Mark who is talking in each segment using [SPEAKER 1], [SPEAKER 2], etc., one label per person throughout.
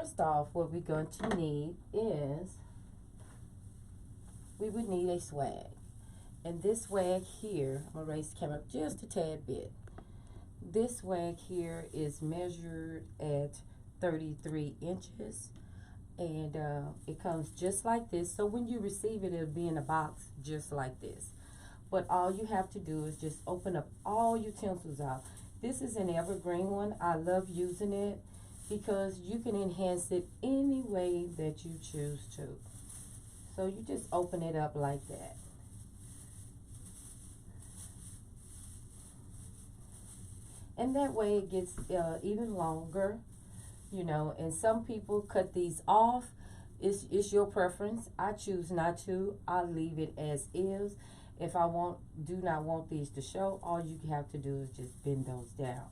[SPEAKER 1] first off, what we're going to need is, we would need a swag. And this swag here, I'm going to raise the camera up just a tad bit. This swag here is measured at 33 inches. And it comes just like this. So when you receive it, it'll be in a box just like this. But all you have to do is just open up all utensils out. This is an evergreen one. I love using it because you can enhance it any way that you choose to. So you just open it up like that. And that way it gets even longer, you know. And some people cut these off. It's your preference. I choose not to. I leave it as is. If I do not want these to show, all you have to do is just bend those down.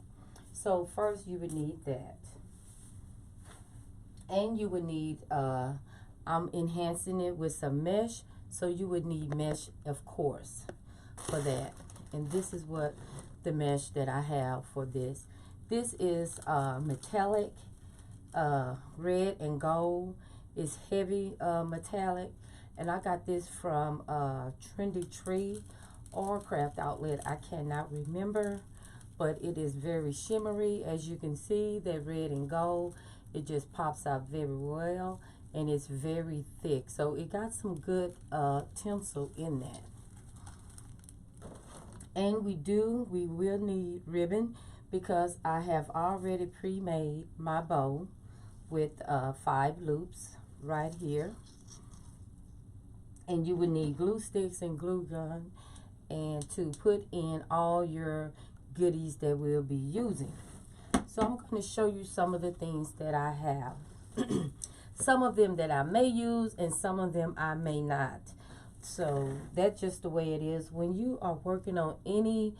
[SPEAKER 1] So first you would need that. And you would need, I'm enhancing it with some mesh. So you would need mesh, of course, for that. And this is what the mesh that I have for this. This is metallic, red and gold. It's heavy metallic. And I got this from Trendy Tree or Craft Outlet. I cannot remember. But it is very shimmery. As you can see, that red and gold, it just pops out very well. And it's very thick. So it got some good tinsel in that. And we will need ribbon because I have already pre-made my bow with 5 loops right here. And you would need glue sticks and glue gun and to put in all your goodies that we'll be using. So I'm going to show you some of the things that I have. Some of them that I may use and some of them I may not. So that's just the way it is. When you are working on any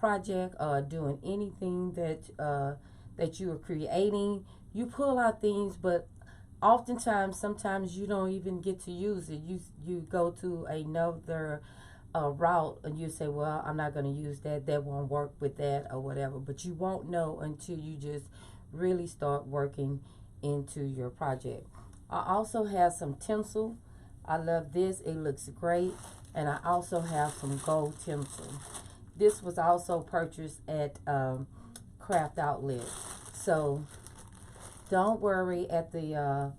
[SPEAKER 1] project or doing anything that you are creating, you pull out things, but oftentimes, sometimes you don't even get to use it. You go to another route and you say, well, I'm not going to use that. That won't work with that or whatever. But you won't know until you just really start working into your project. I also have some tinsel. I love this. It looks great. And I also have some gold tinsel. This was also purchased at Craft Outlet. So don't worry, at the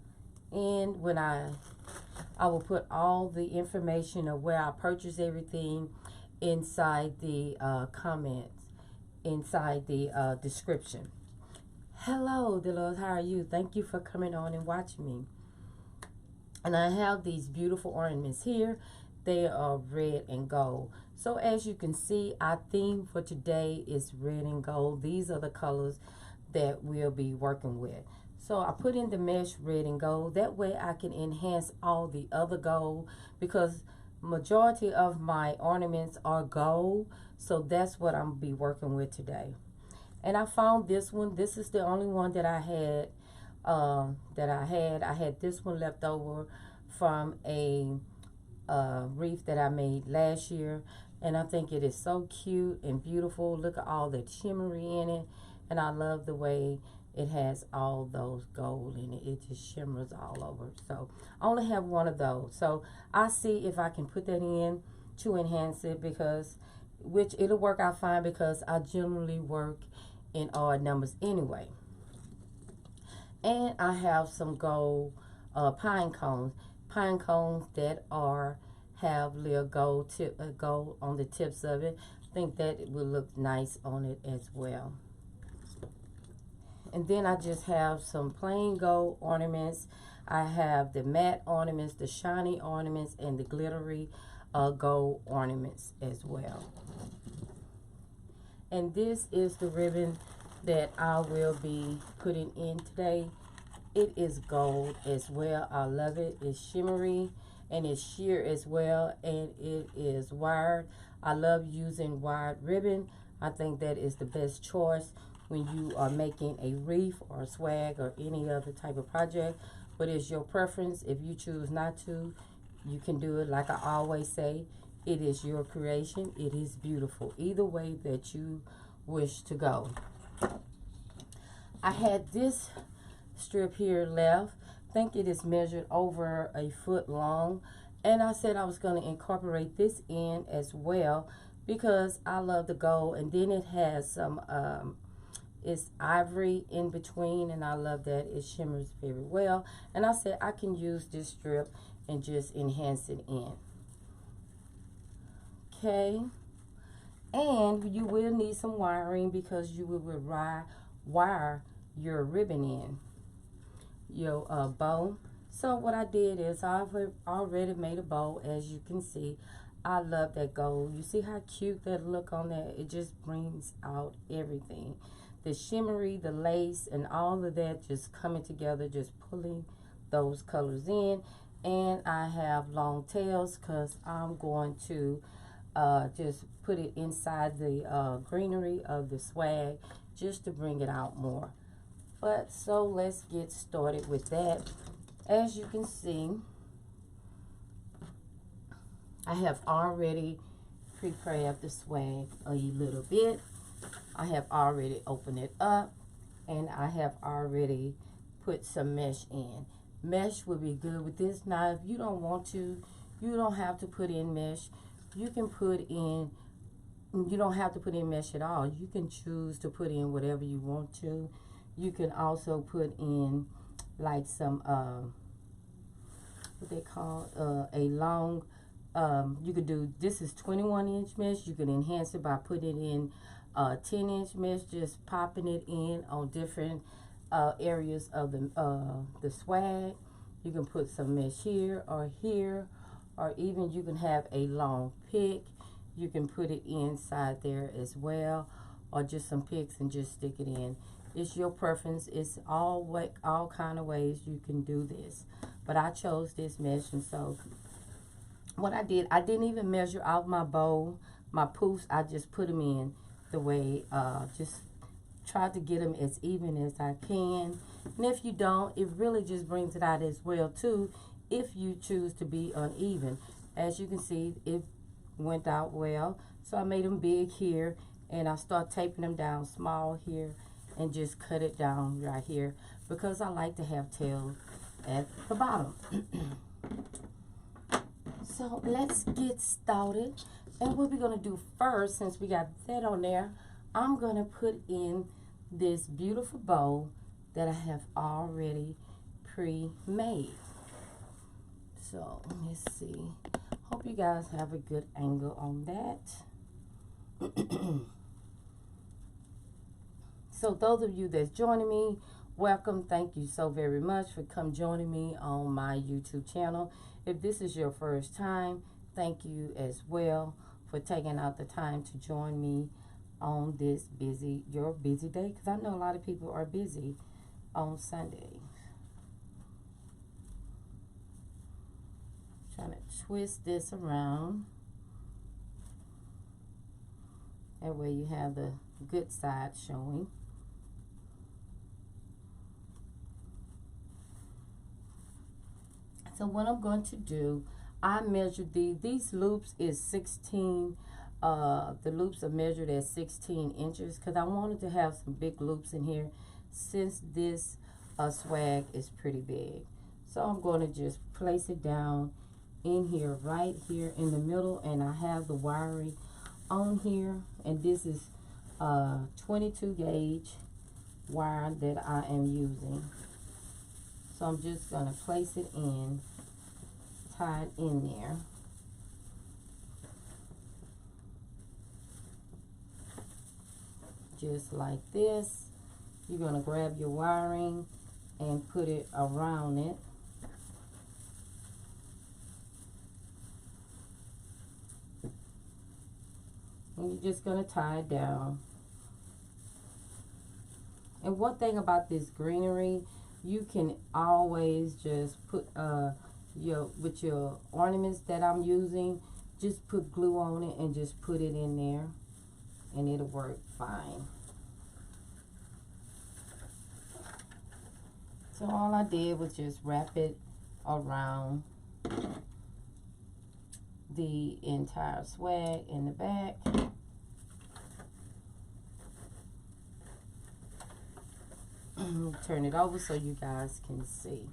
[SPEAKER 1] end when I will put all the information of where I purchased everything inside the comments, inside the description. Hello, Delos, how are you? Thank you for coming on and watching me. And I have these beautiful ornaments here. They are red and gold. So as you can see, our theme for today is red and gold. These are the colors that we'll be working with. So I put in the mesh red and gold. That way I can enhance all the other gold because majority of my ornaments are gold. So that's what I'm going to be working with today. And I found this one. This is the only one that I had. I had this one left over from a wreath that I made last year. And I think it is so cute and beautiful. Look at all the shimmery in it. And I love the way it has all those gold in it. It just shimmers all over. So I only have one of those. So I'll see if I can put that in to enhance it, because which it'll work out fine because I generally work in odd numbers anyway. And I have some gold pine cones that have little gold on the tips of it. I think that it will look nice on it as well. And then I just have some plain gold ornaments. I have the matte ornaments, the shiny ornaments, and the glittery gold ornaments as well. And this is the ribbon that I will be putting in today. It is gold as well. I love it. It's shimmery and it's sheer as well, and it is wired. I love using wired ribbon. I think that is the best choice when you are making a wreath or a swag or any other type of project. But it's your preference. If you choose not to, you can do it. Like I always say, it is your creation. It is beautiful. Either way that you wish to go. I had this strip here left. I think it is measured over a foot long. And I said I was going to incorporate this in as well because I love the gold. And then it has some, it's ivory in between, and I love that. It shimmers very well. And I said I can use this strip and just enhance it in. Okay. And you will need some wiring because you will wire your ribbon in, your bow. So what I did is I've already made a bow, as you can see. I love that gold. You see how cute that look on that? It just brings out everything. The shimmery, the lace, and all of that just coming together, just pulling those colors in. And I have long tails because I'm going to just put it inside the greenery of the swag just to bring it out more. But so let's get started with that. As you can see, I have already pre-crabbed the swag a little bit. I have already opened it up, and I have already put some mesh in. Mesh would be good with this. Now, if you don't want to, you don't have to put in mesh. You can put in, you don't have to put in mesh at all. You can choose to put in whatever you want to. You can also put in like some, what they call, a long, you could do, this is 21-inch mesh. You can enhance it by putting in 10-inch mesh, just popping it in on different areas of the swag. You can put some mesh here, or even you can have a long pick. You can put it inside there as well, or just some picks and just stick it in. It's your preference. It's all kind of ways you can do this. But I chose this mesh, and so what I did, I didn't even measure out my bow, my poofs. I just put them in the way, just try to get them as even as I can. And if you don't, it really just brings it out as well too, if you choose to be uneven. As you can see, it went out well. So I made them big here, and I start taping them down small here, and just cut it down right here because I like to have tails at the bottom. So let's get started. And what we're going to do first, since we got that on there, I'm going to put in this beautiful bow that I have already pre-made. So let's see. Hope you guys have a good angle on that. So those of you that's joining me, welcome. Thank you so very much for joining me on my YouTube channel. If this is your first time, thank you as well for taking out the time to join me on this your busy day, because I know a lot of people are busy on Sunday. Trying to twist this around. That way you have the good side showing. So what I'm going to do, I measured these loops is 16, the loops are measured at 16 inches because I wanted to have some big loops in here since this swag is pretty big. So I'm going to just place it down in here, right here in the middle, and I have the wiring on here, and this is 22 gauge wire that I am using. So I'm just going to place it in, tie it in there. Just like this. You're going to grab your wiring and put it around it. And you're just going to tie it down. And one thing about this greenery, you can always just put with your ornaments that I'm using, just put glue on it and just put it in there, and it'll work fine. So all I did was just wrap it around the entire swag in the back. me turn it over so you guys can see.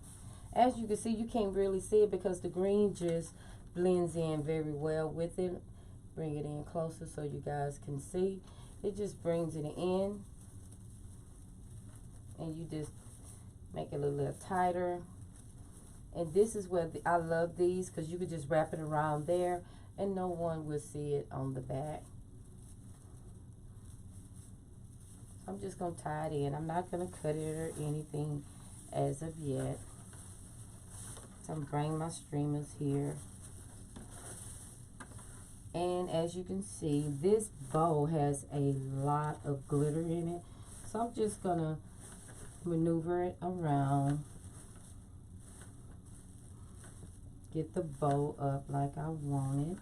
[SPEAKER 1] As you can see, you can't really see it because the green just blends in very well with it. Bring it in closer so you guys can see. It just brings it in, and you just make it a little tighter. And this is where I love these, because you could just wrap it around there and no one will see it on the back. I'm just going to tie it in. I'm not going to cut it or anything as of yet. So I'm bringing my streamers here. And as you can see, this bow has a lot of glitter in it. So I'm just going to maneuver it around. Get the bow up like I want it.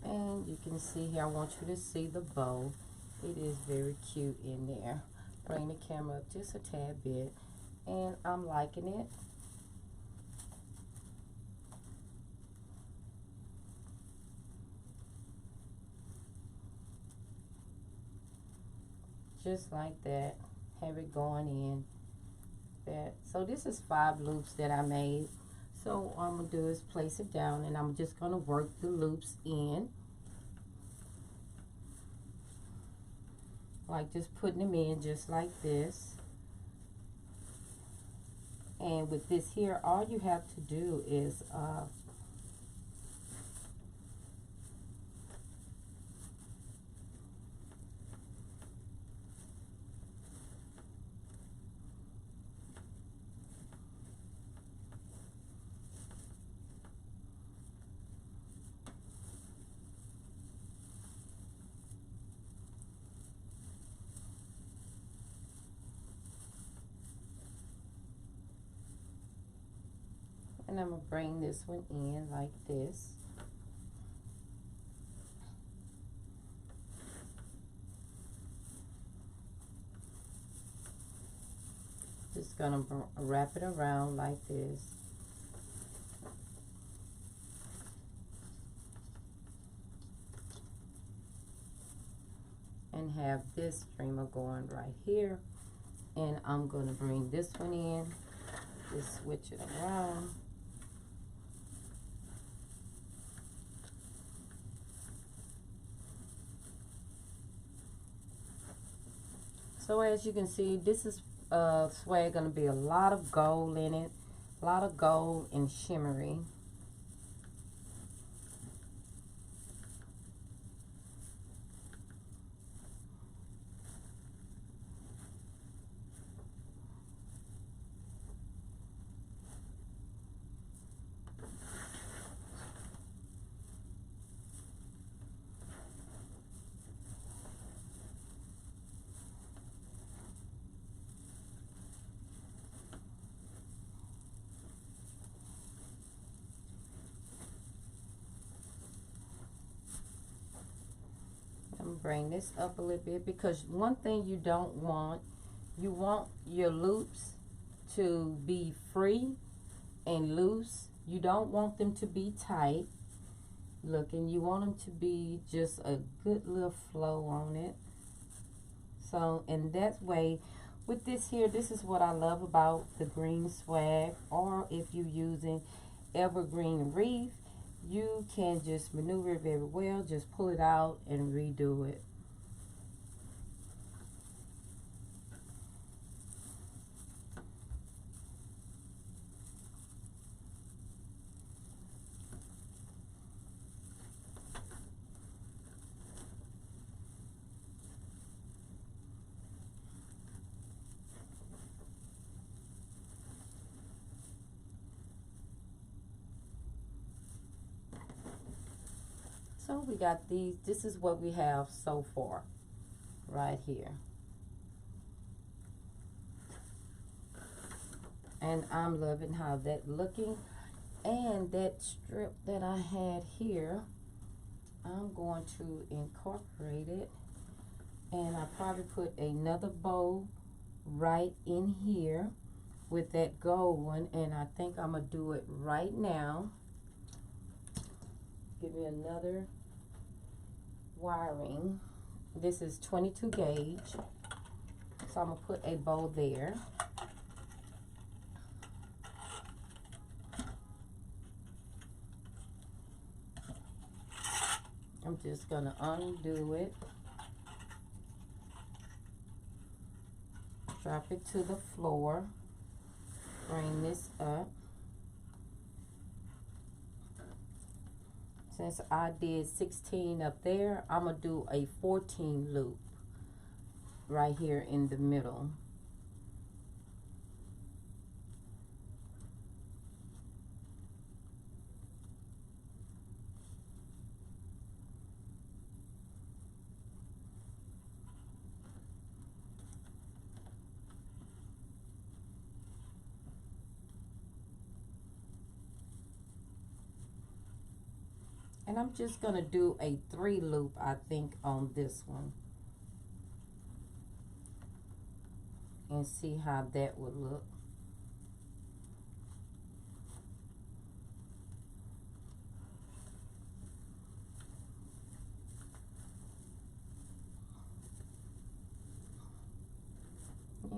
[SPEAKER 1] And you can see here, I want you to see the bow. It is very cute in there. Bring the camera up just a tad bit. And I'm liking it. Just like that. Have it going in. So this is 5 loops that I made. So what I'm going to do is place it down, and I'm just going to work the loops in. Like just putting them in just like this. And with this here, all you have to do is and I'm going to bring this one in like this. Just going to wrap it around like this. And have this streamer going right here. And I'm going to bring this one in. Just switch it around. So as you can see, this is swag going to be a lot of gold in it. A lot of gold and shimmery. Bring this up a little bit, because one thing you don't want, you want your loops to be free and loose. You don't want them to be tight looking. You want them to be just a good little flow on it. So in that way, with this here, this is what I love about the green swag. Or if you're using evergreen wreath, you can just maneuver it very well. Just pull it out and redo it. So we got these. This is what we have so far right here. And I'm loving how that looking. And that strip that I had here, I'm going to incorporate it And I probably put another bow right in here with that gold one, and I think I'm gonna do it right now. Give me another wiring. This is 22 gauge, so I'm gonna put a bow there. I'm just gonna undo it, drop it to the floor, bring this up. Since I did 16 up there, I'm gonna do a 14 loop right here in the middle. And I'm just gonna do a 3 loop, I think, on this one, and see how that would look.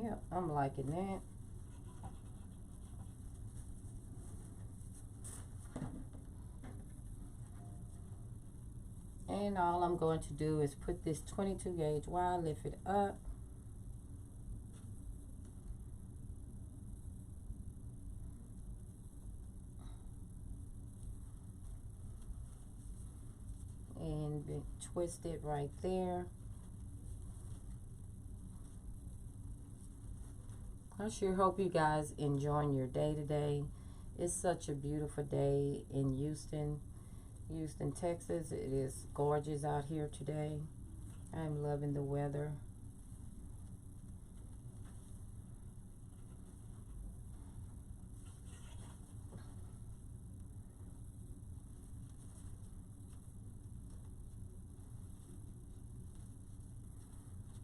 [SPEAKER 1] Yeah, I'm liking that. And all I'm going to do is put this 22 gauge wire, lift it up, and twist it right there. I sure hope you guys enjoying your day today. It's such a beautiful day in Houston, Texas. It is gorgeous out here today. I'm loving the weather.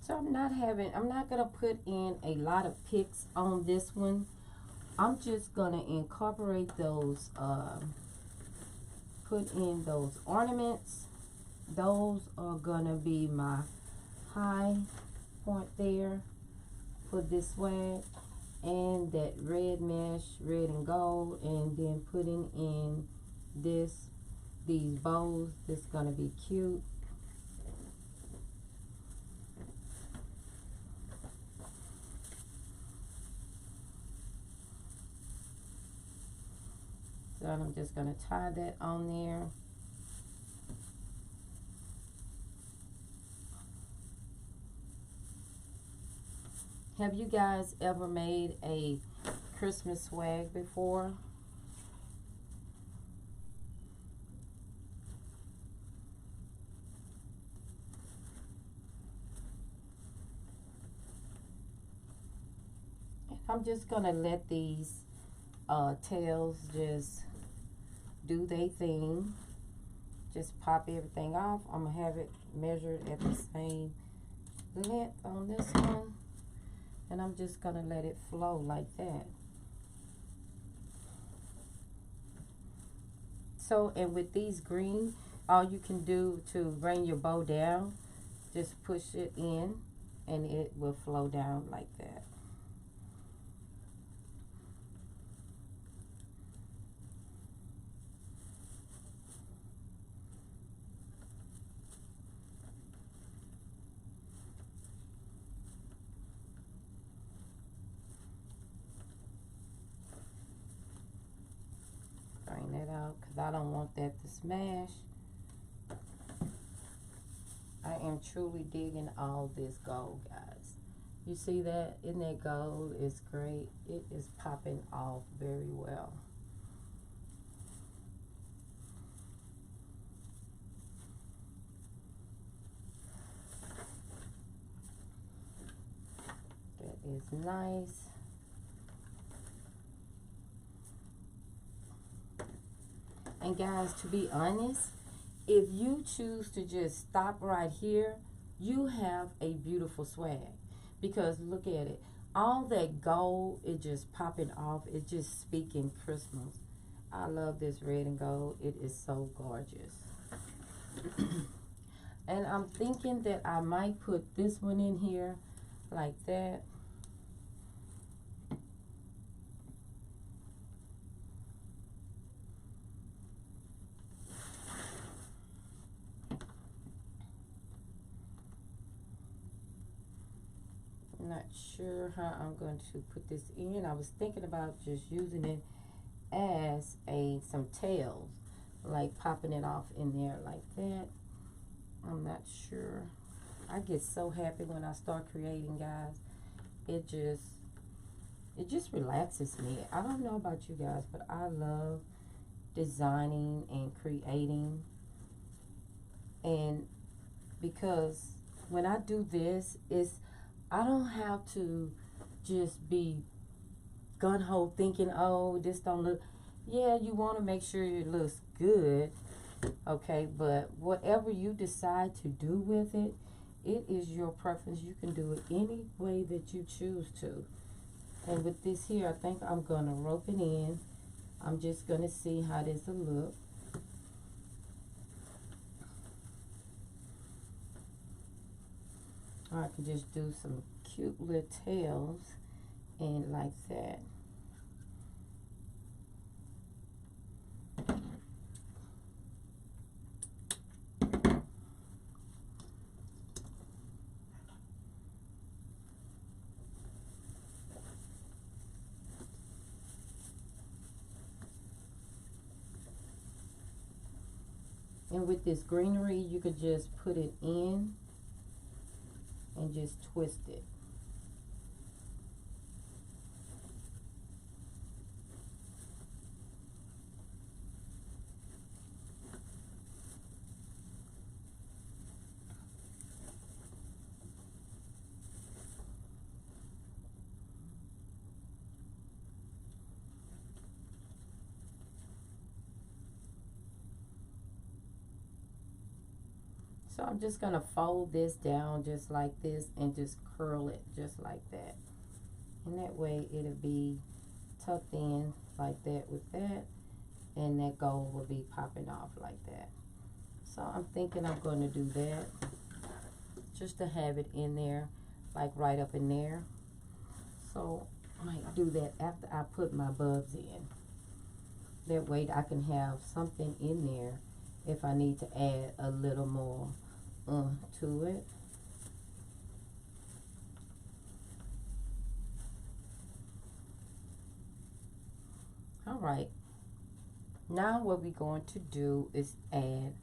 [SPEAKER 1] So I'm not gonna put in a lot of picks on this one. I'm just gonna incorporate those, put in those ornaments. Those are gonna be my high point there for this swag, and that red mesh, red and gold, and then putting in these bows. This is gonna be cute. So I'm just gonna tie that on there. Have you guys ever made a Christmas swag before? I'm just gonna let these tails just do their thing. Just pop everything off. I'm gonna have it measured at the same length on this one, and I'm just gonna let it flow like that. So, and with these green, all you can do to bring your bow down, just push it in and it will flow down like that. Bring that out because I don't want that to smash. I am truly digging all this gold, guys. You see that? Isn't that gold? It's great. It is popping off very well. That is nice. And guys, to be honest, if you choose to just stop right here, you have a beautiful swag. Because look at it, all that gold, it just popping off, it just speaking Christmas. I love this red and gold. It is so gorgeous. And I'm thinking that I might put this one in here like that. I'm not sure how I'm going to put this in. I was thinking about just using it as some tails, like popping it off in there like that. I'm not sure. I get so happy when I start creating, guys. It just relaxes me. I don't know about you guys, but I love designing and creating. And because when I do this, I don't have to just be gun-ho thinking, oh, this don't look. Yeah, you want to make sure it looks good, okay, but whatever you decide to do with it, it is your preference. You can do it any way that you choose to. And with this here, I think I'm going to rope it in. I'm just going to see how this will look. Or I can just do some cute little tails and like that. And with this greenery, you could just put it in and just twist it. So I'm just going to fold this down just like this and just curl it just like that. And that way it'll be tucked in like that with that. And that gold will be popping off like that. So I'm thinking I'm going to do that. Just to have it in there, like right up in there. So I might do that after I put my bulbs in. That way I can have something in there if I need to add a little more to it. All right, now what we're going to do is add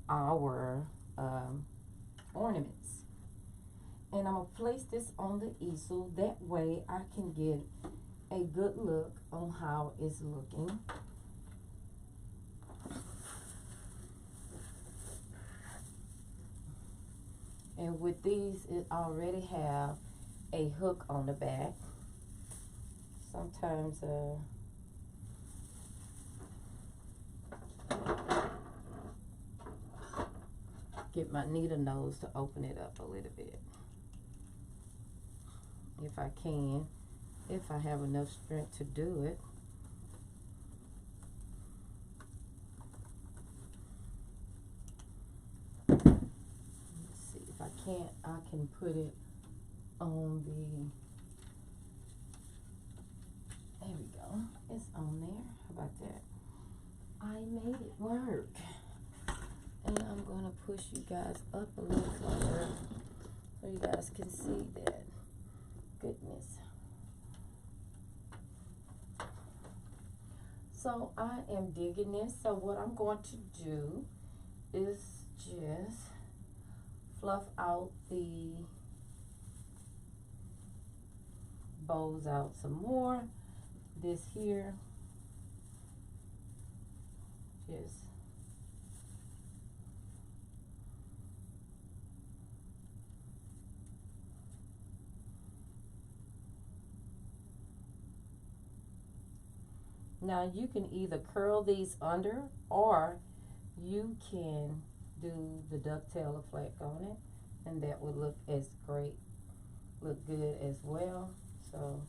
[SPEAKER 1] our ornaments, and I'm gonna place this on the easel. That way I can get a good look on how it's looking. And with these, it already have a hook on the back. Sometimes get my needle nose to open it up a little bit. If I can, if I have enough strength to do it. Can't, I can put it on the, there we go, it's on there. How about that? I made it work. And I'm going to push you guys up a little further so you guys can see that. Goodness. So I am digging this. So what I'm going to do is just fluff out the bows out some more. This here, just now you can either curl these under or you can do the ducktail effect on it. and that would look good as well. So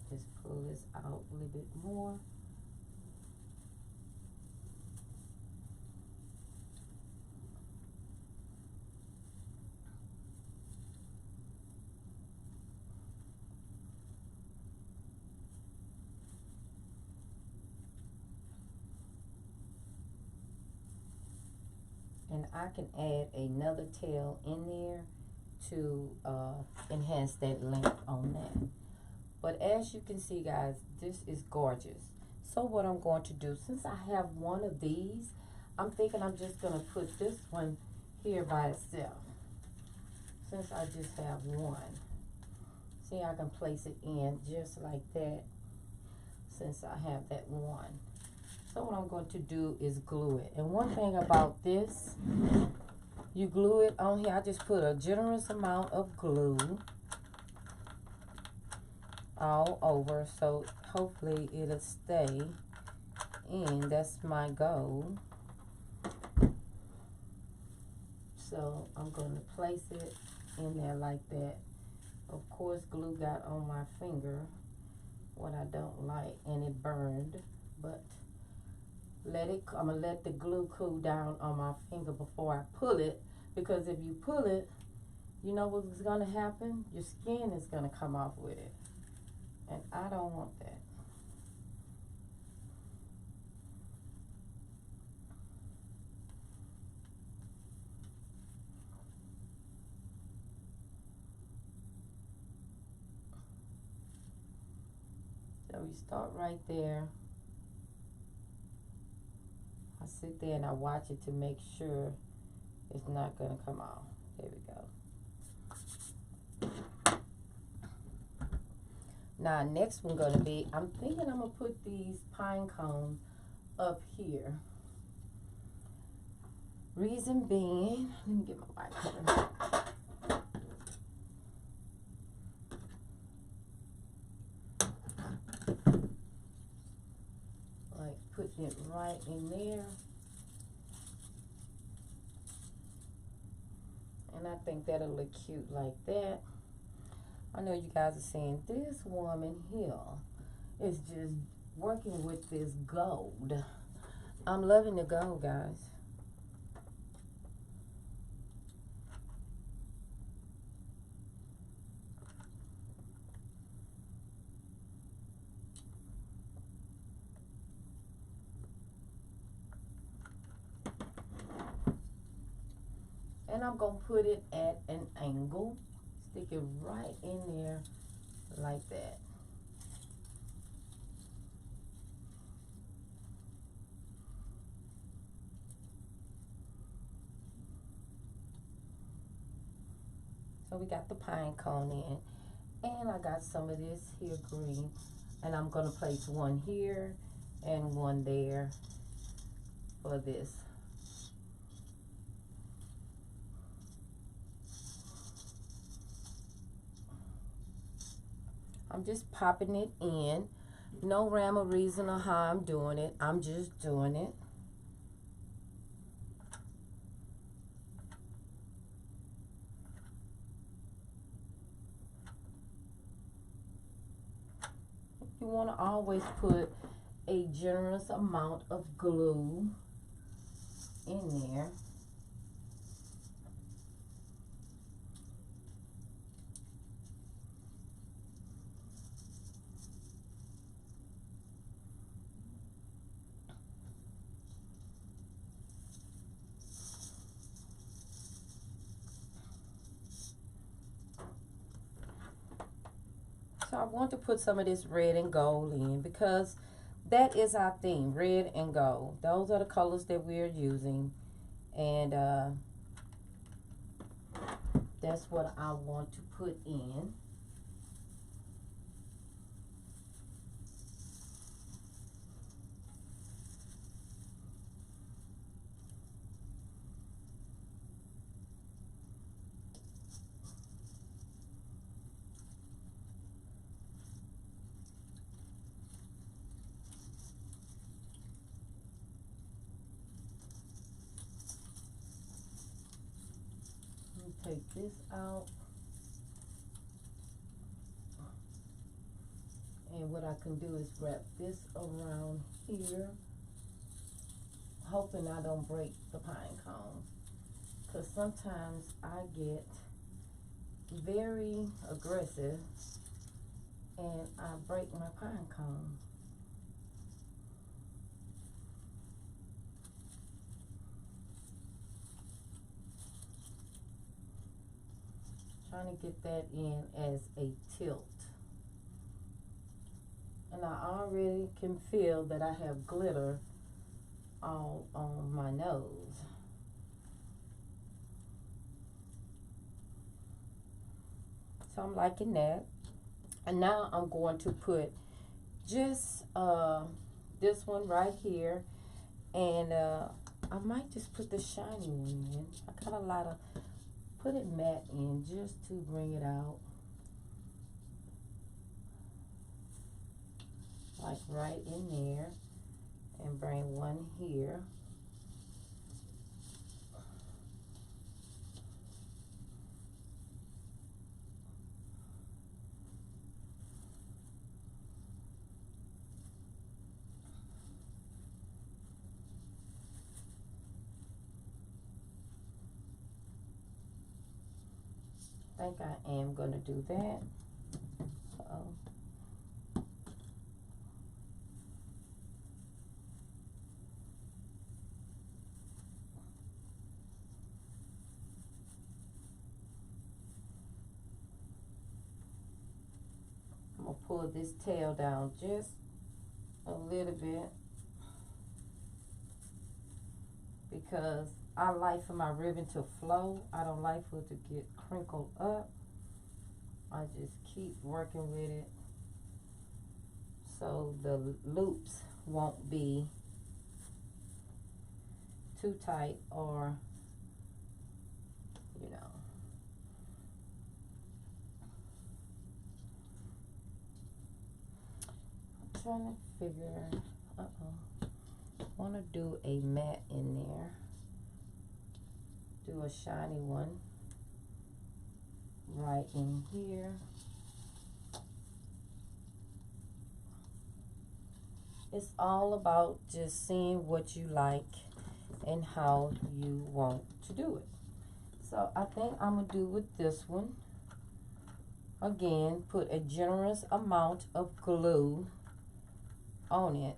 [SPEAKER 1] just pull this out a little bit more. And I can add another tail in there to enhance that length on that. But as you can see, guys, this is gorgeous. So what I'm going to do, since I have one of these, I'm thinking I'm just going to put this one here by itself. Since I just have one. See, I can place it in just like that since I have that one. So what I'm going to do is glue it. And one thing about this, you glue it on here. I just put a generous amount of glue all over, so hopefully it'll stay in. That's my goal. So I'm going to place it in there like that. Of course, glue got on my finger, what I don't like, and it burned, but I'm gonna let the glue cool down on my finger before I pull it, because if you pull it, you know what's gonna happen? Your skin is gonna come off with it, and I don't want that. So we start right there. I sit there and I watch it to make sure it's not gonna come off. There we go. Now next one gonna be, I'm thinking I'm gonna put these pine cones up here. Reason being, let me get my white color. Like putting it right in there. And I think that'll look cute like that. I know you guys are saying, this woman here is just working with this gold. I'm loving the gold, guys. And I'm going to put it at an angle. Stick it right in there like that. So we got the pine cone in. And I got some of this here green. And I'm going to place one here and one there for this. I'm just popping it in. No rhyme or reason or how I'm doing it. I'm just doing it. You want to always put a generous amount of glue in there. So I want to put some of this red and gold in because that is our theme, red and gold. Those are the colors that we're using. And that's what I want to put in. take this out. And what I can do is wrap this around here, hoping I don't break the pine cone. Because sometimes I get very aggressive and I break my pine cone. Trying to get that in as a tilt. And I already can feel that I have glitter all on my nose. So I'm liking that. And now I'm going to put just this one right here. And I might just put the shiny one in. I got a lot of, put it matte in just to bring it out. Like right in there. And bring one here. I think I am going to do that. Uh-oh. I'm going to pull this tail down just a little bit because I like for my ribbon to flow. I don't like for it to get crinkled up. I just keep working with it so the loops won't be too tight or, you know. I'm trying to figure, want to do a matte in there. Do a shiny one right in here. It's all about just seeing what you like and how you want to do it. So I think I'm going to do with this one. Again, put a generous amount of glue on it.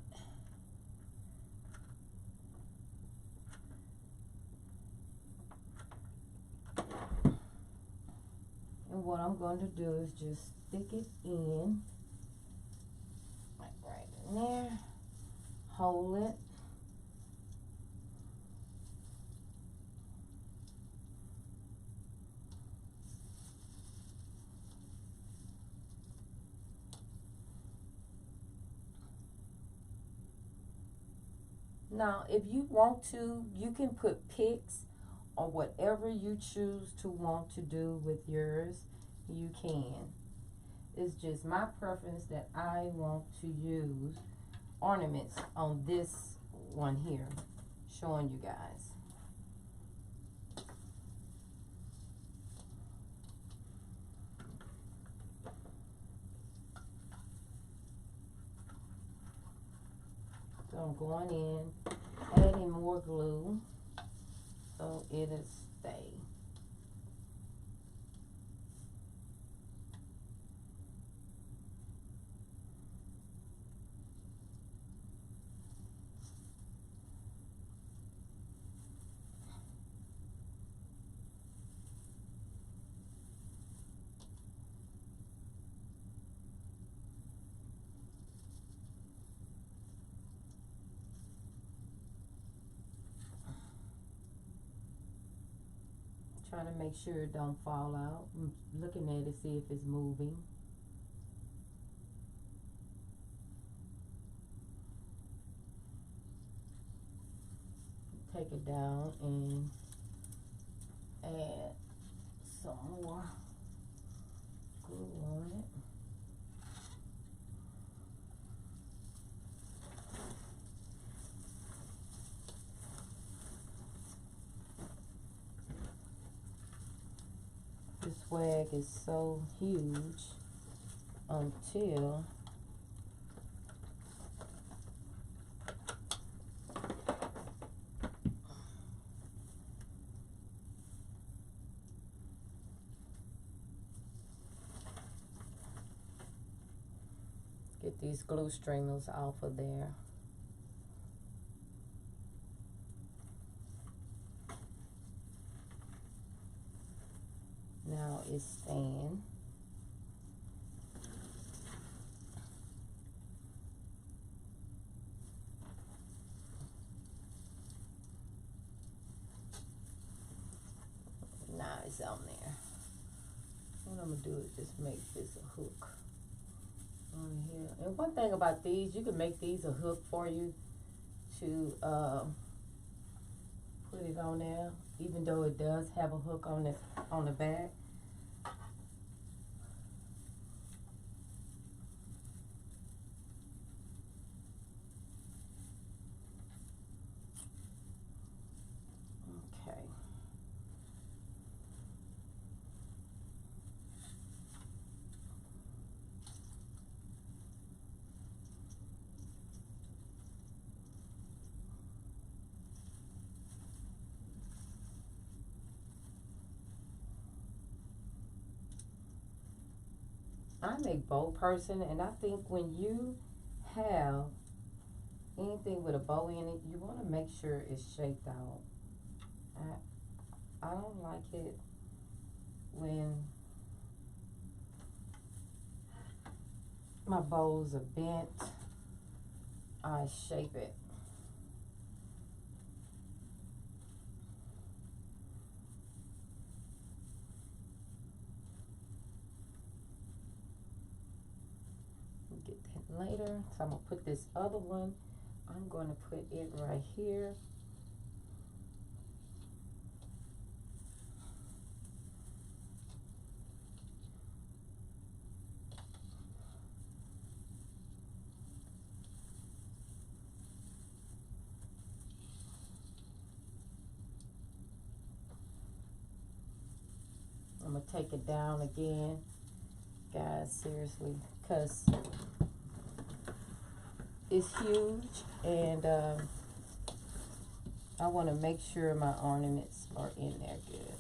[SPEAKER 1] And what I'm going to do is just stick it in, like right in there, hold it. Now, if you want to, you can put picks or whatever you choose to want to do with yours, you can. It's just my preference that I want to use ornaments on this one here, showing you guys. So I'm going in, adding more glue so it'll stay. Trying to make sure it don't fall out. I'm looking at it, see if it's moving. Take it down and add some more glue on it. The swag is so huge until get these glue streamers off of there. Now it's staying. Now it's on there. What I'm gonna do is just make this a hook on here. And one thing about these, you can make these a hook for you to put it on there, even though it does have a hook on the back. Okay. I'm a bow person, and I think when you have anything with a bow in it, you want to make sure it's shaped out. I don't like it when my bows are bent. I shape it. Get that later. So I'm gonna put this other one. I'm going to put it right here. I'm gonna take it down again, guys, seriously, because it's huge, and I want to make sure my ornaments are in there good.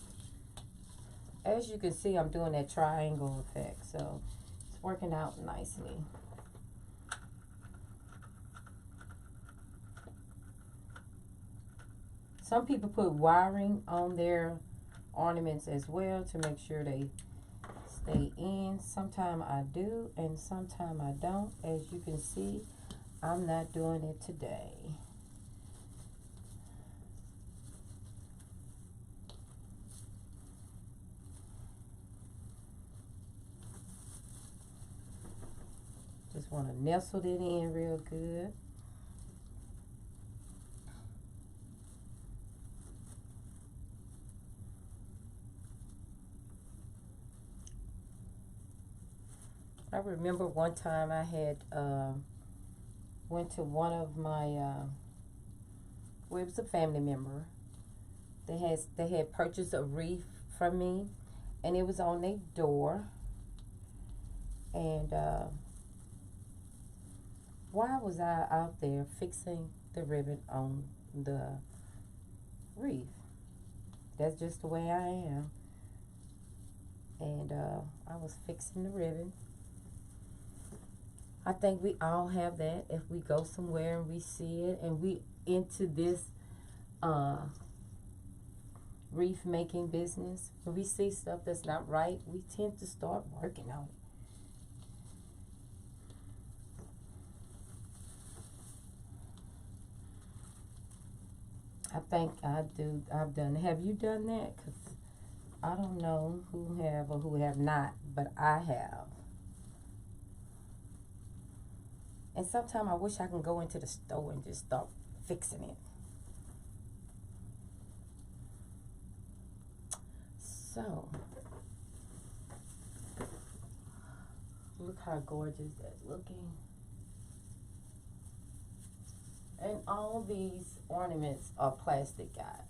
[SPEAKER 1] As you can see, I'm doing that triangle effect, so it's working out nicely. Some people put wiring on their ornaments as well to make sure they stay in. Sometimes I do, and sometimes I don't. As you can see, I'm not doing it today. Just want to nestle it in real good. I remember one time I had went to one of my well, it was a family member. They had purchased a wreath from me, and it was on their door. And why was I out there fixing the ribbon on the wreath? That's just the way I am. And I was fixing the ribbon. I think we all have that. If we go somewhere and we see it, and we into this wreath making business, when we see stuff that's not right, we tend to start working on it. I think I've done. Have you done that? 'Cause I don't know who have or who have not, but I have. And sometimes I wish I can go into the store and just start fixing it. So, look how gorgeous that's looking. And all these ornaments are plastic, guys.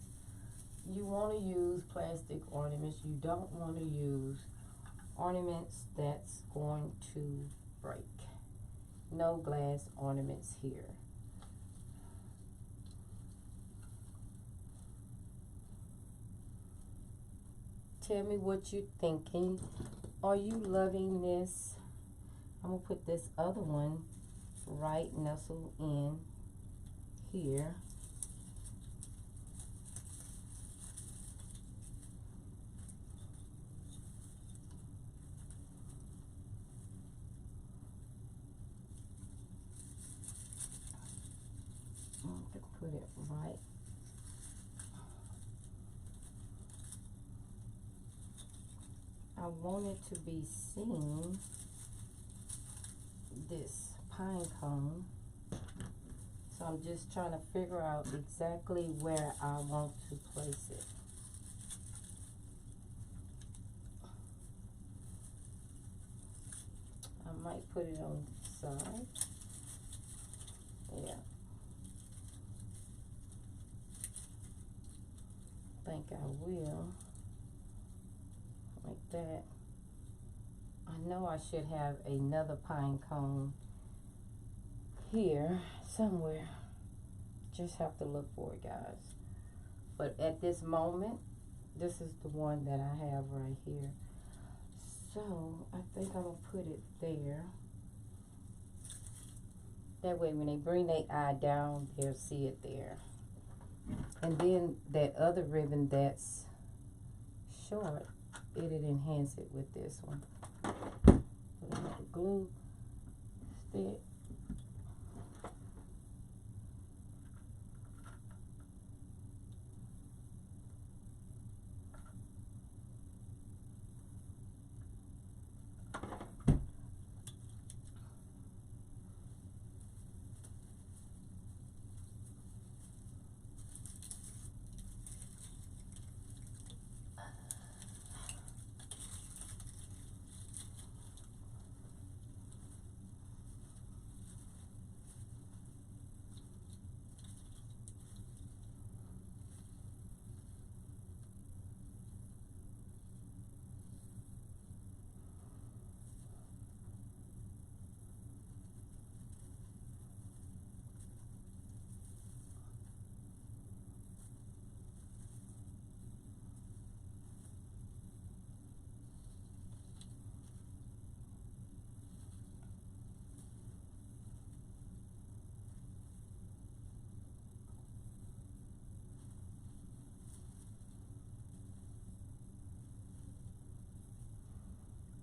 [SPEAKER 1] you want to use plastic ornaments. You don't want to use ornaments that's going to break. No glass ornaments here. Tell me what you're thinking. Are you loving this? I'm going to put this other one right nestled in here. I'm going to put it right. I want it to be seen, this pine cone. So I'm just trying to figure out exactly where I want to place it. I might put it on the side. Yeah. I think I will. Like that. I know I should have another pine cone here somewhere. Just have to look for it, guys. But at this moment, this is the one that I have right here. So I think I'm gonna put it there. That way when they bring their eye down, they'll see it there. And then that other ribbon that's short, it'll enhance it with this one. Put another glue stick.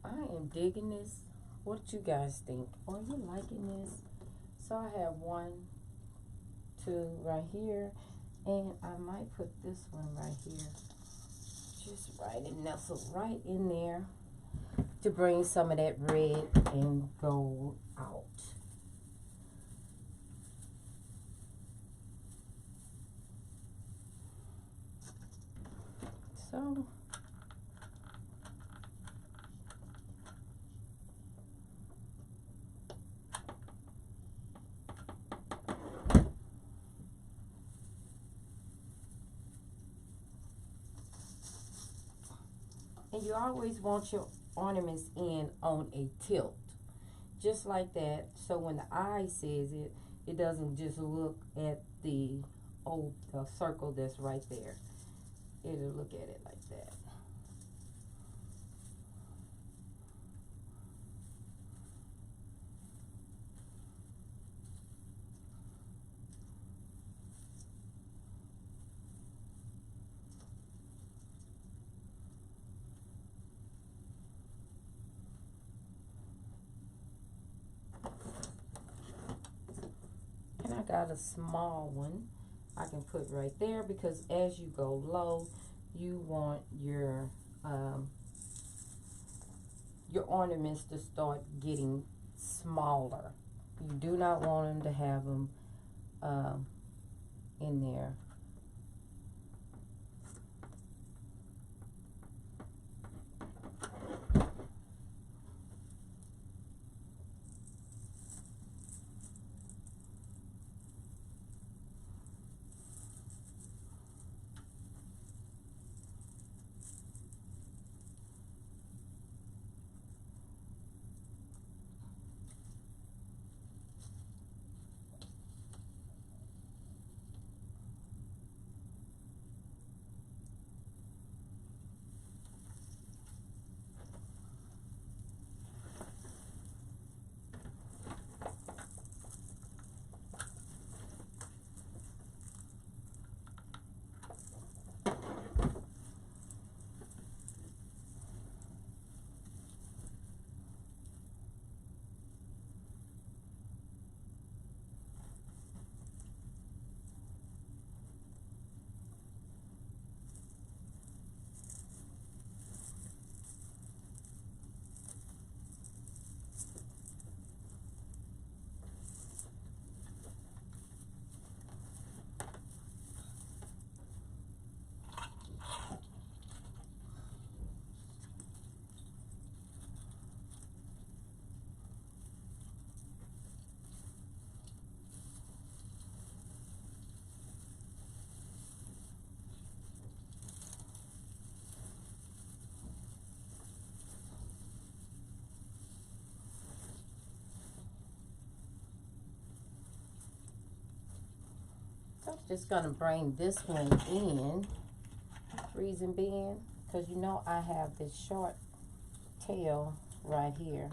[SPEAKER 1] I am digging this. What you guys think? Are you liking this? So I have 1, 2 right here, and I might put this one right here. Just right and nestle right in there to bring some of that red and gold out. So and you always want your ornaments in on a tilt, just like that. So when the eye sees it, it doesn't just look at the circle that's right there. It'll look at it like that. And I got a small one I can put right there, because as you go low, you want your ornaments to start getting smaller. You do not want them to have them in there. Just gonna bring this one in. Reason being, because you know I have this short tail right here.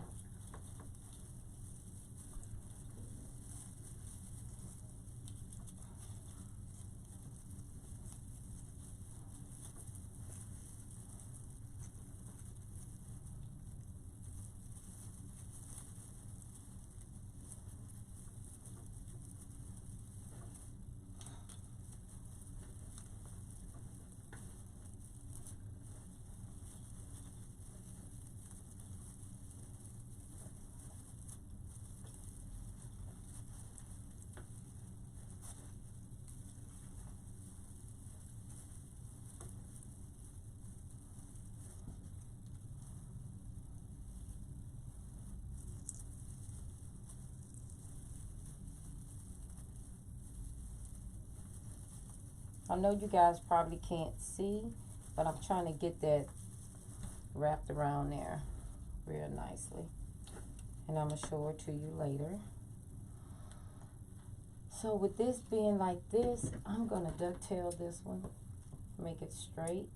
[SPEAKER 1] I know you guys probably can't see, but I'm trying to get that wrapped around there real nicely. And I'm going to show it to you later. So with this being like this, I'm going to ducktail this one, make it straight.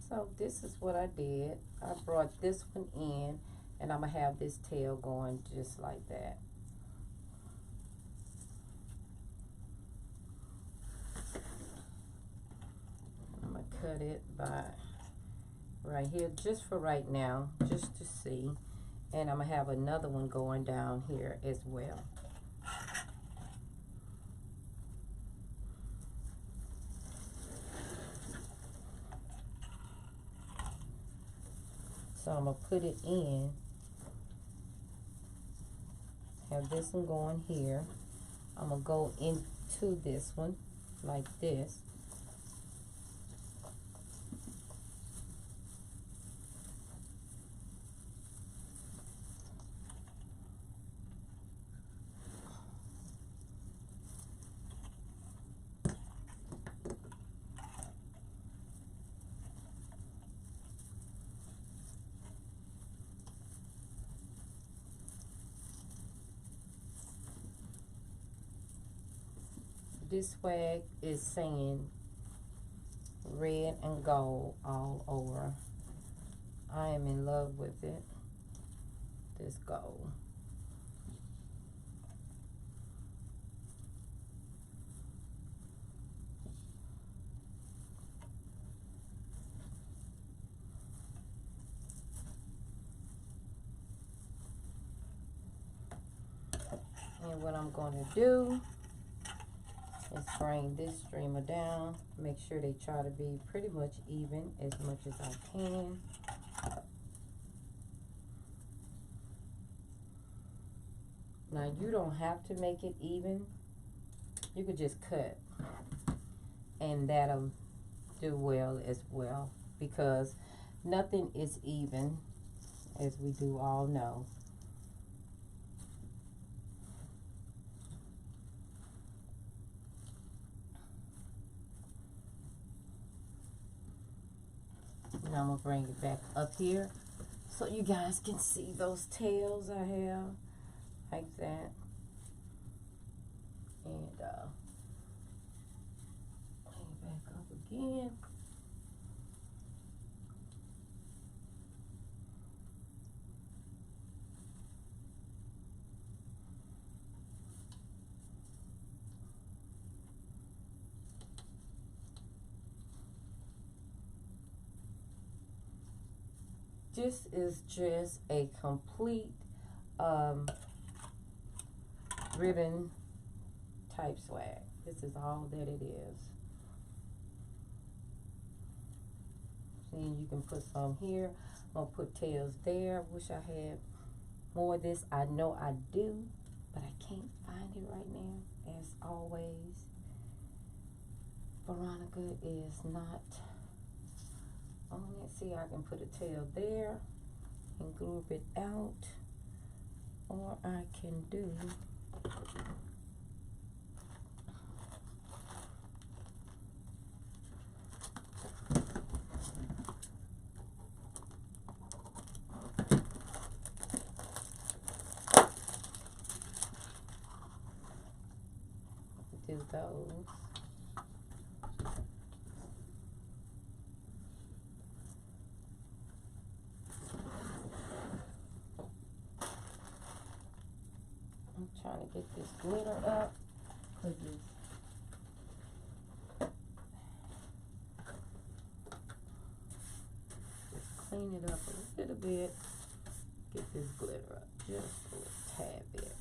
[SPEAKER 1] So this is what I did. I brought this one in, and I'm going to have this tail going just like that. I'm going to cut it by right here just for right now, just to see. And I'm going to have another one going down here as well. So I'm going to put it in, have this one going here. I'm going to go into this one like this. This swag is saying red and gold all over. I am in love with it. This gold. And what I'm going to do is bring this streamer down. Make sure they try to be pretty much even as much as I can. Now you don't have to make it even. You could just cut. And that'll do well as well. Because nothing is even, as we do all know. Now I'm going to bring it back up here so you guys can see those tails I have, like that. And bring it back up again. This is just a complete ribbon type swag. This is all that it is. See, you can put some here. I'm gonna put tails there. Wish I had more of this. I know I do, but I can't find it right now. As always, Veronica is not on it. See, I can put a tail there and group it out, or I can do those. I'm trying to get this glitter up. Just clean it up a little bit. Get this glitter up just a tad bit.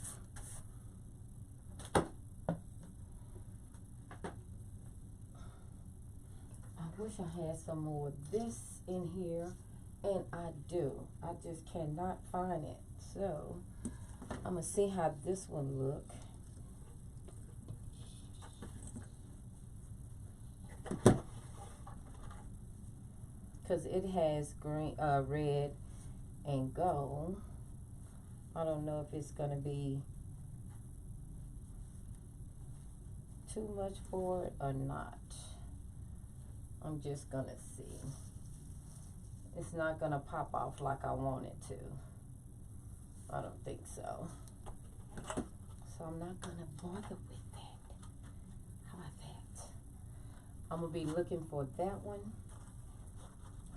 [SPEAKER 1] I wish I had some more of this in here, and I do. I just cannot find it. So I'm gonna see how this one look. Cause it has green, red, and gold. I don't know if it's gonna be too much for it or not. I'm just gonna see. It's not gonna pop off like I want it to. I don't think so. So I'm not gonna bother with that. How about that? I'm gonna be looking for that one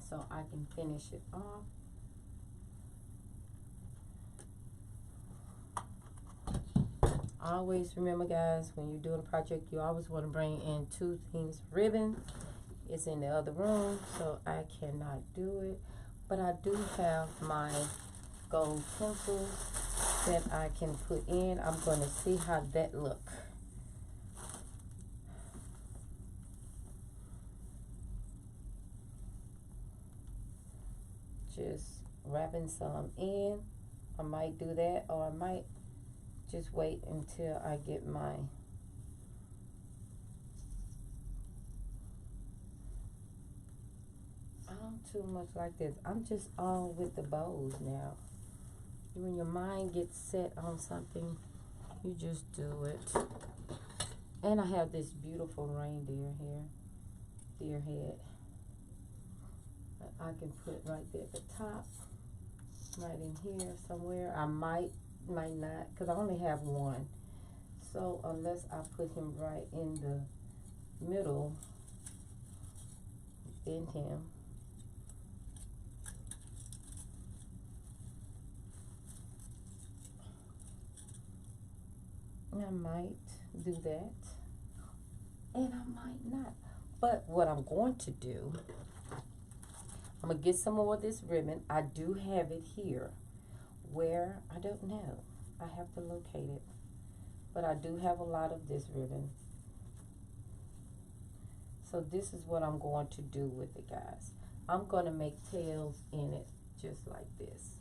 [SPEAKER 1] so I can finish it off. Always remember, guys, when you're doing a project, you always want to bring in 2 things. Ribbon is in the other room, so I cannot do it. But I do have my gold pencils that I can put in. I'm going to see how that look. Just wrapping some in. I might do that, or I might just wait until I get my I don't too much like this. I'm just all with the bows now. When your mind gets set on something, you just do it. And I have this beautiful reindeer here, deer head, that I can put right there at the top, right in here somewhere. I might not, because I only have one. So unless I put him right in the middle, bend him. I might do that, and I might not. But what I'm going to do, I'm going to get some more of this ribbon. I do have it here. Where? I don't know. I have to locate it. But I do have a lot of this ribbon. So this is what I'm going to do with it, guys. I'm going to make tails in it just like this.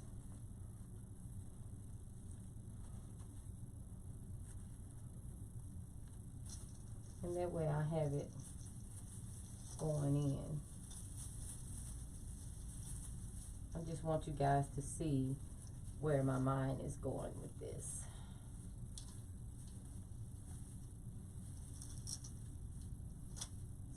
[SPEAKER 1] And that way I have it going in. I just want you guys to see where my mind is going with this.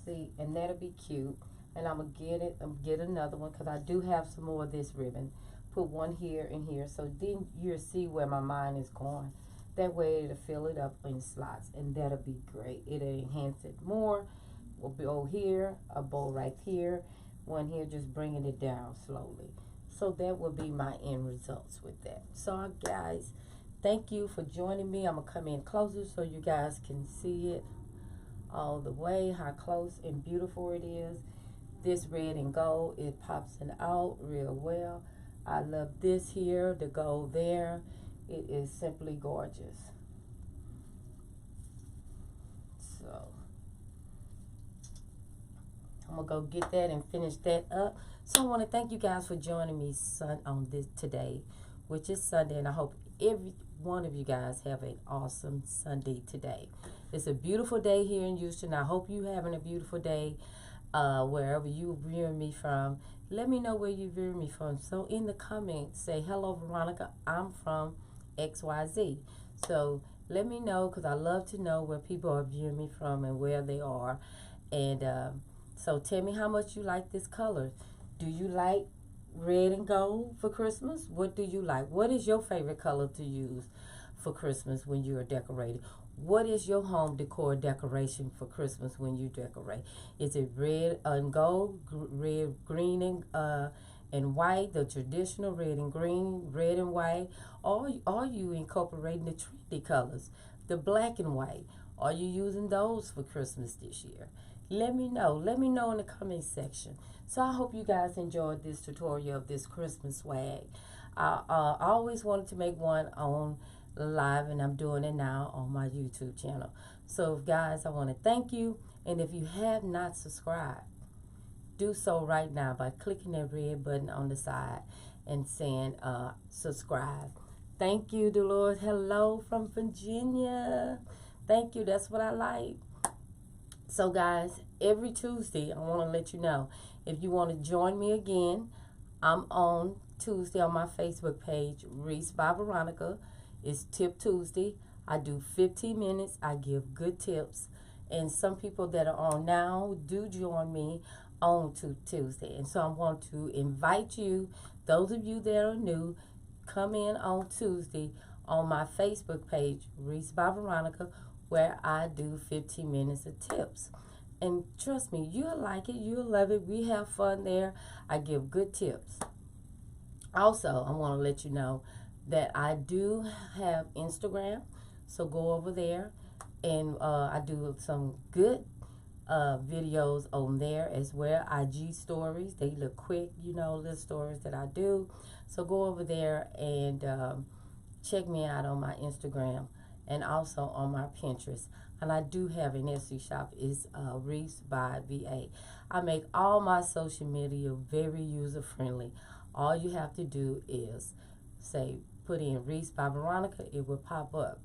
[SPEAKER 1] See, and that'll be cute. And I'm gonna get another one, because I do have some more of this ribbon. Put one here and here, so then you'll see where my mind is going. That way it'll fill it up in slots, and that'll be great. It'll enhance it more. A bow here, a bow right here, one here, just bringing it down slowly. So that will be my end results with that. So guys, thank you for joining me. I'm gonna come in closer so you guys can see it all the way, how close and beautiful it is. This red and gold, it pops it out real well. I love this here, the gold there. It is simply gorgeous. I'm gonna go get that and finish that up. So I want to thank you guys for joining me on this today, which is Sunday, and I hope every one of you guys have an awesome Sunday today. It's a beautiful day here in Houston. I hope you having a beautiful day wherever you viewing me from. Let me know where you viewing me from. So in the comments, say, hello, Veronica, I'm from XYZ. So let me know, because I love to know where people are viewing me from and where they are. And so tell me how much you like this color. Do you like red and gold for Christmas? What do you like? What is your favorite color to use for Christmas when you are decorating? What is your home decor decoration for Christmas when you decorate? Is it red and gold, red, green, and white, the traditional red and green, red and white? Or are you incorporating the trendy colors, the black and white? Are you using those for Christmas this year? Let me know. Let me know in the comment section. So I hope you guys enjoyed this tutorial of this Christmas swag. I always wanted to make one on live, and I'm doing it now on my YouTube channel. So guys, I want to thank you. And if you have not subscribed, do so right now by clicking that red button on the side and saying subscribe. Thank you, Dolores. Hello from Virginia. Thank you. That's what I like. So guys, every Tuesday, I want to let you know, if you want to join me again, I'm on Tuesday on my Facebook page, Wreath by Veronica. It's Tip Tuesday. I do 15 minutes. I give good tips. And some people that are on now do join me on to Tuesday. And so I want to invite you, those of you that are new, come in on Tuesday on my Facebook page, Wreath by Veronica, where I do 15 minutes of tips. And trust me, you'll like it, you'll love it. We have fun there. I give good tips. Also, I want to let you know that I do have Instagram, so go over there, and I do some good videos on there as well. IG stories, they look quick, you know, little stories that I do. So go over there and check me out on my Instagram and also on my Pinterest. And I do have an Etsy shop. It's Wreath by VA. I make all my social media very user friendly. All you have to do is say, put in Wreath by Veronica, it will pop up.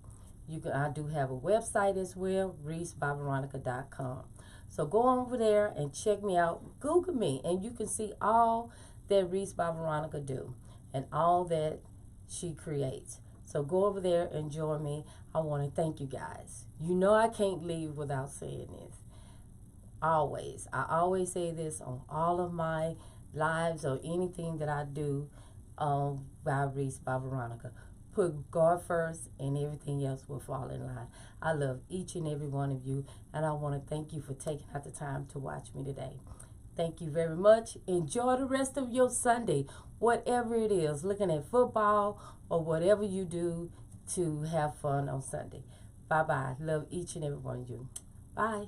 [SPEAKER 1] I do have a website as well, wreathbyveronica.com. So go over there and check me out. Google me, and you can see all that Wreath by Veronica do and all that she creates. So go over there and join me. I want to thank you guys. You know I can't leave without saying this. Always. I always say this on all of my lives or anything that I do by Wreath by Veronica. Put God first and everything else will fall in line. I love each and every one of you, and I want to thank you for taking out the time to watch me today. Thank you very much. Enjoy the rest of your Sunday, whatever it is, looking at football or whatever you do to have fun on Sunday. Bye-bye. Love each and every one of you. Bye.